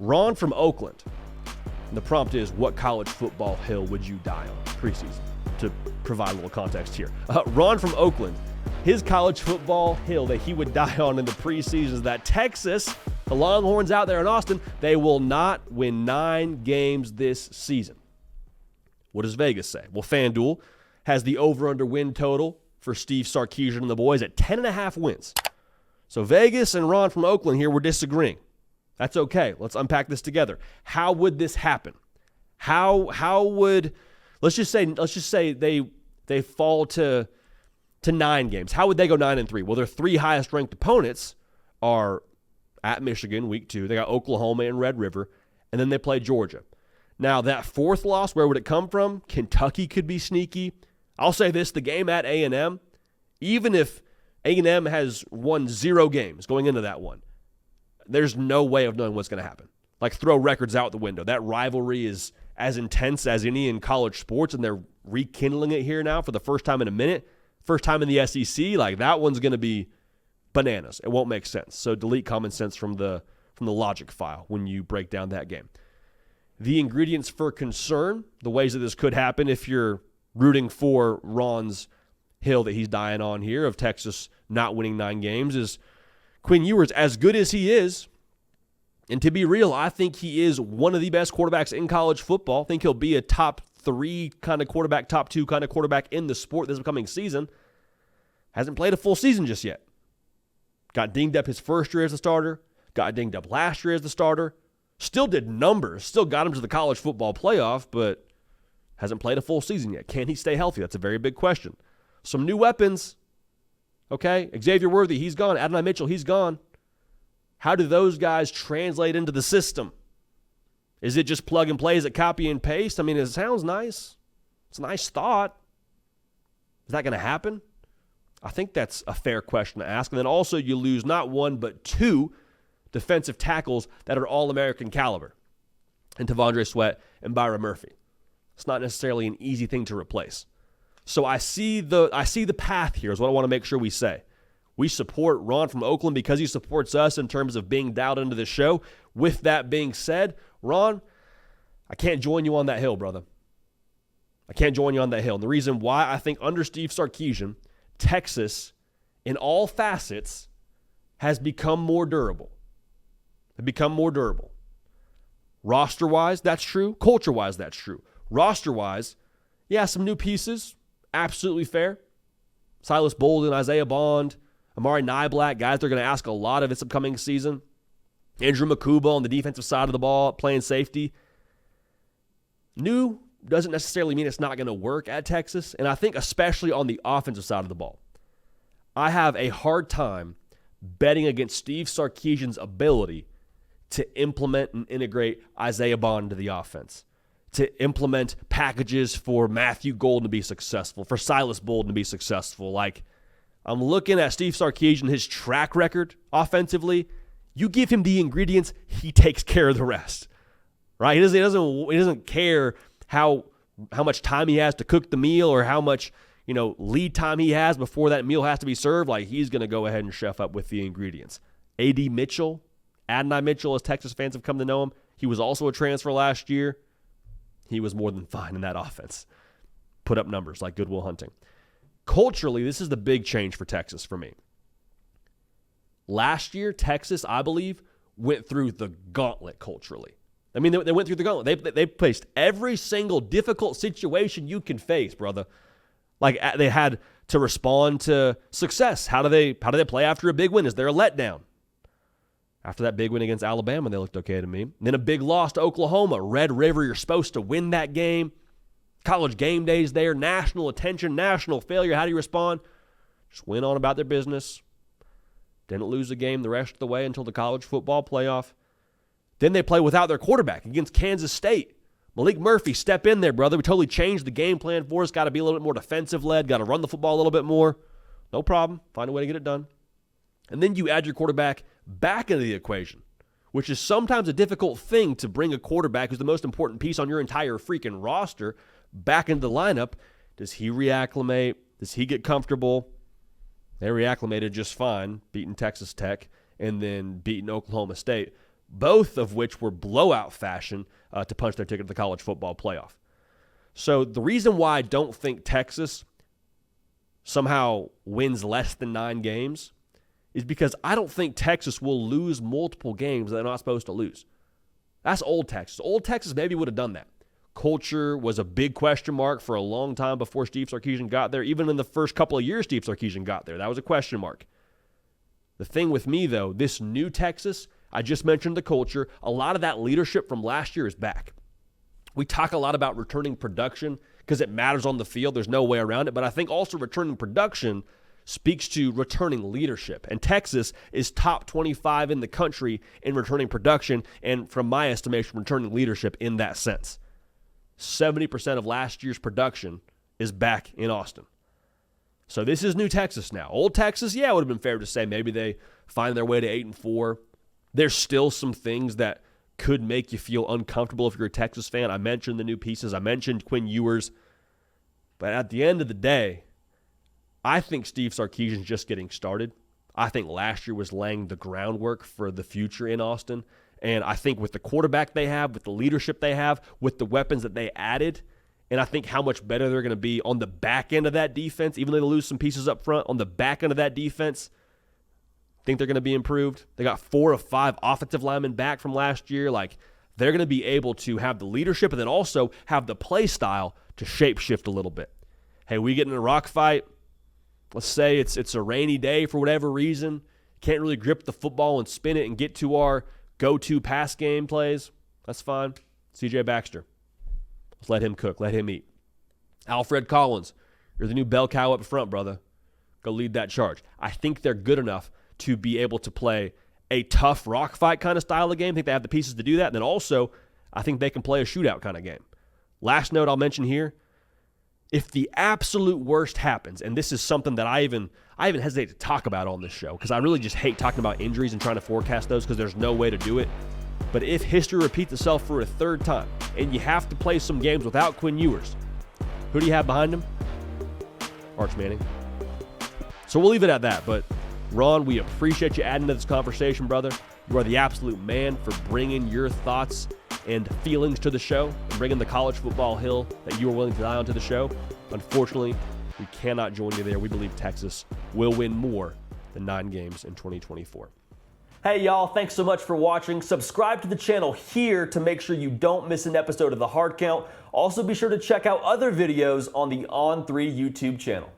Ron from Oakland. And the prompt is, what college football hill would you die on preseason? To provide a little context here. Ron from Oakland, his college football hill that he would die on in the preseason is that Texas, the Longhorns out there in Austin, they will not win 9 games this season. What does Vegas say? Well, FanDuel has the over-under win total for Steve Sarkisian and the boys at 10.5 wins. So Vegas and Ron from Oakland here were disagreeing. That's okay. Let's unpack this together. How would this happen? How would let's just say they fall to 9 games. How would they go 9-3? Well, their 3 highest ranked opponents are at Michigan week 2. They got Oklahoma and Red River, and then they play Georgia. Now, that 4th loss, where would it come from? Kentucky could be sneaky. I'll say this, the game at A&M, even if A&M has won 0 games going into that one, there's no way of knowing what's going to happen. Like, throw records out the window. That rivalry is as intense as any in college sports, and they're rekindling it here now for the first time in a minute. First time in the SEC. Like, that one's going to be bananas. It won't make sense. So delete common sense from the logic file when you break down that game. The ingredients for concern, the ways that this could happen if you're rooting for Ron's hill that he's dying on here of Texas not winning 9 games, is Quinn Ewers, as good as he is, and to be real, I think he is one of the best quarterbacks in college football. I think he'll be a top 3 kind of quarterback, top 2 kind of quarterback in the sport this upcoming season. Hasn't played a full season just yet. Got dinged up his first year as a starter. Got dinged up last year as the starter. Still did numbers. Still got him to the college football playoff, but hasn't played a full season yet. Can he stay healthy? That's a very big question. Some new weapons. Okay, Xavier Worthy, he's gone. Adonai Mitchell, he's gone. How do those guys translate into the system? Is it just plug and play? Is it copy and paste? I mean, it sounds nice. It's a nice thought. Is that going to happen? I think that's a fair question to ask. And then also you lose not 1 but 2 defensive tackles that are All-American caliber, and T'Vondre Sweat and Byron Murphy. It's not necessarily an easy thing to replace. So I see the path here is what I want to make sure we say. We support Ron from Oakland because he supports us in terms of being dialed into the show. With that being said, Ron, I can't join you on that hill, brother. I can't join you on that hill. And the reason why, I think under Steve Sarkisian, Texas, in all facets, has become more durable. Roster-wise, that's true. Culture-wise, that's true. Roster-wise, yeah, some new pieces. Absolutely fair. Silas Bolden, Isaiah Bond, Amari Nyblack, guys they're going to ask a lot of this upcoming season. Andrew Makuba on the defensive side of the ball, playing safety. New doesn't necessarily mean it's not going to work at Texas, and I think especially on the offensive side of the ball. I have a hard time betting against Steve Sarkisian's ability to implement and integrate Isaiah Bond into the offense, to implement packages for Matthew Golden to be successful, for Silas Bolden to be successful. Like, I'm looking at Steve Sarkisian, his track record offensively. You give him the ingredients, he takes care of the rest, right? He doesn't care how much time he has to cook the meal or how much lead time he has before that meal has to be served. Like, he's going to go ahead and chef up with the ingredients. A.D. Mitchell, Adonai Mitchell, as Texas fans have come to know him, he was also a transfer last year. He was more than fine in that offense. Put up numbers like Goodwill Hunting. Culturally, this is the big change for Texas for me. Last year, Texas, I believe, went through the gauntlet culturally. I mean, they went through the gauntlet. They faced every single difficult situation you can face, brother. Like, they had to respond to success. How do they play after a big win? Is there a letdown? After that big win against Alabama, they looked okay to me. And then a big loss to Oklahoma. Red River, you're supposed to win that game. College game days there, national attention, national failure. How do you respond? Just went on about their business. Didn't lose the game the rest of the way until the college football playoff. Then they play without their quarterback against Kansas State. Malik Murphy, step in there, brother. We totally changed the game plan for us. Got to be a little bit more defensive-led. Got to run the football a little bit more. No problem. Find a way to get it done. And then you add your quarterback back into the equation, which is sometimes a difficult thing to bring a quarterback who's the most important piece on your entire freaking roster back into the lineup. Does he reacclimate? Does he get comfortable? They reacclimated just fine, beating Texas Tech and then beating Oklahoma State. both of which were blowout fashion to punch their ticket to the college football playoff. So the reason why I don't think Texas somehow wins less than 9 games is because I don't think Texas will lose multiple games they're not supposed to lose. That's old Texas. Old Texas maybe would have done that. Culture was a big question mark for a long time before Steve Sarkisian got there. Even in the first couple of years Steve Sarkisian got there, that was a question mark. The thing with me, though, this new Texas, I just mentioned the culture. A lot of that leadership from last year is back. We talk a lot about returning production because it matters on the field. There's no way around it. But I think also returning production speaks to returning leadership. And Texas is top 25 in the country in returning production and, from my estimation, returning leadership in that sense. 70% of last year's production is back in Austin. So this is new Texas now. Old Texas, yeah, it would have been fair to say maybe they find their way to 8-4. There's still some things that could make you feel uncomfortable if you're a Texas fan. I mentioned the new pieces. I mentioned Quinn Ewers. But at the end of the day, I think Steve Sarkisian's just getting started. I think last year was laying the groundwork for the future in Austin. And I think with the quarterback they have, with the leadership they have, with the weapons that they added, and I think how much better they're going to be on the back end of that defense, even though they lose some pieces up front, on the back end of that defense, I think they're going to be improved. They got 4 of 5 offensive linemen back from last year. Like, they're going to be able to have the leadership and then also have the play style to shape shift a little bit. Hey, we get in a rock fight. Let's say it's a rainy day for whatever reason. Can't really grip the football and spin it and get to our go-to pass game plays. That's fine. C.J. Baxter. Let's let him cook. Let him eat. Alfred Collins, you're the new bell cow up front, brother. Go lead that charge. I think they're good enough to be able to play a tough rock fight kind of style of game. I think they have the pieces to do that. And then also, I think they can play a shootout kind of game. Last note I'll mention here, if the absolute worst happens, and this is something that I even hesitate to talk about on this show because I really just hate talking about injuries and trying to forecast those because there's no way to do it. But if history repeats itself for a third time and you have to play some games without Quinn Ewers, who do you have behind him? Arch Manning. So we'll leave it at that. But Ron, we appreciate you adding to this conversation, brother. You are the absolute man for bringing your thoughts and feelings to the show and bringing the college football hill that you are willing to die on to the show. Unfortunately, we cannot join you there. We believe Texas will win more than 9 games in 2024. Hey, y'all. Thanks so much for watching. Subscribe to the channel here to make sure you don't miss an episode of The Hard Count. Also, be sure to check out other videos on the On3 YouTube channel.